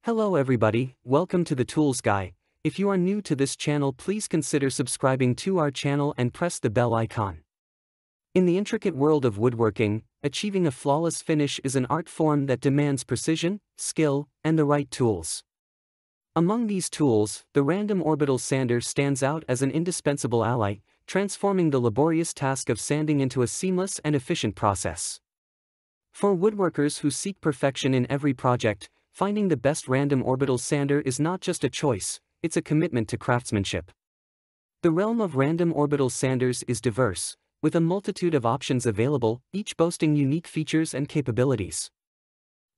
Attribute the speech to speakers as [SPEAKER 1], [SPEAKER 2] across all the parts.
[SPEAKER 1] Hello everybody, welcome to the Tools Guy. If you are new to this channel, please consider subscribing to our channel and press the bell icon. In the intricate world of woodworking, achieving a flawless finish is an art form that demands precision, skill, and the right tools. Among these tools, the random orbital sander stands out as an indispensable ally, transforming the laborious task of sanding into a seamless and efficient process. For woodworkers who seek perfection in every project, finding the best random orbital sander is not just a choice, it's a commitment to craftsmanship. The realm of random orbital sanders is diverse, with a multitude of options available, each boasting unique features and capabilities.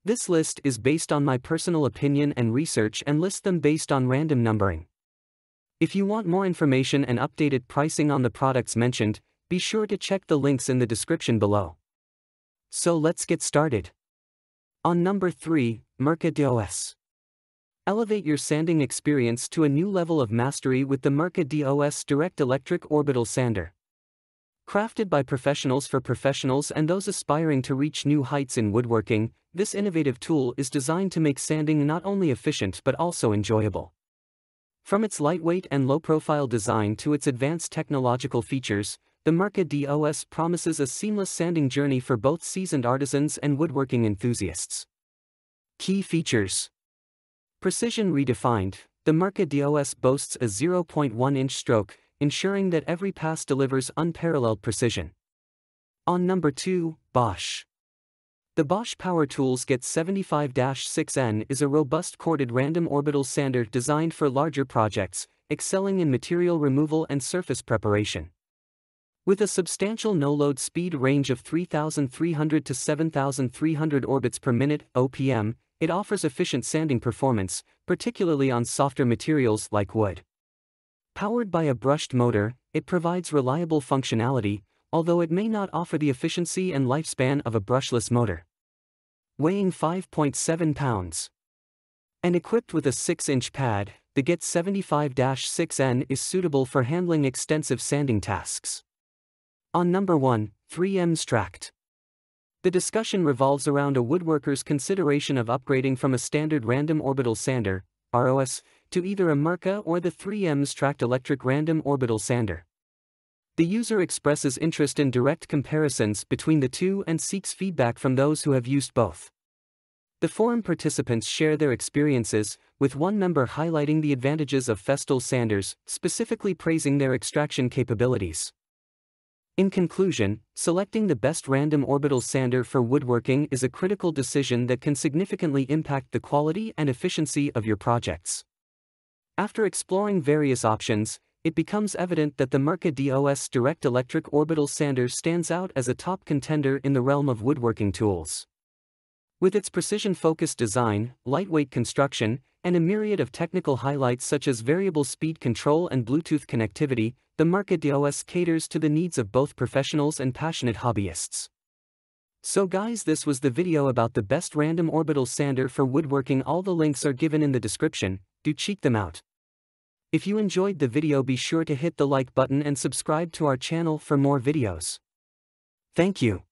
[SPEAKER 1] This list is based on my personal opinion and research and lists them based on random numbering. If you want more information and updated pricing on the products mentioned, be sure to check the links in the description below. So let's get started. On number 3, Merca-DOS. Elevate your sanding experience to a new level of mastery with the Merca-DOS Direct Electric Orbital Sander. Crafted by professionals for professionals and those aspiring to reach new heights in woodworking, this innovative tool is designed to make sanding not only efficient but also enjoyable. From its lightweight and low-profile design to its advanced technological features, the Merca-DOS promises a seamless sanding journey for both seasoned artisans and woodworking enthusiasts. Key features. Precision redefined, the Merca-DOS boasts a 0.1-inch stroke, ensuring that every pass delivers unparalleled precision. On number 2, Bosch. The Bosch Power Tools Get 75-6N is a robust corded random orbital sander designed for larger projects, excelling in material removal and surface preparation. With a substantial no-load speed range of 3,300 to 7,300 orbits per minute (OPM), it offers efficient sanding performance, particularly on softer materials like wood. Powered by a brushed motor, it provides reliable functionality, although it may not offer the efficiency and lifespan of a brushless motor. Weighing 5.7 pounds. And equipped with a 6-inch pad, the Get 75-6N is suitable for handling extensive sanding tasks. On number 1, 3M Stract. The discussion revolves around a woodworker's consideration of upgrading from a standard random orbital sander, ROS, to either a Merca or the 3M Stract Electric Random Orbital Sander. The user expresses interest in direct comparisons between the two and seeks feedback from those who have used both. The forum participants share their experiences, with one member highlighting the advantages of Festool sanders, specifically praising their extraction capabilities. In conclusion, selecting the best random orbital sander for woodworking is a critical decision that can significantly impact the quality and efficiency of your projects. After exploring various options, it becomes evident that the Merca-DOS Direct Electric Orbital Sander stands out as a top contender in the realm of woodworking tools. With its precision-focused design, lightweight construction, and a myriad of technical highlights such as variable speed control and Bluetooth connectivity, the Merca-DOS caters to the needs of both professionals and passionate hobbyists. So guys, this was the video about the best random orbital sander for woodworking. All the links are given in the description, do check them out. If you enjoyed the video, be sure to hit the like button and subscribe to our channel for more videos. Thank you.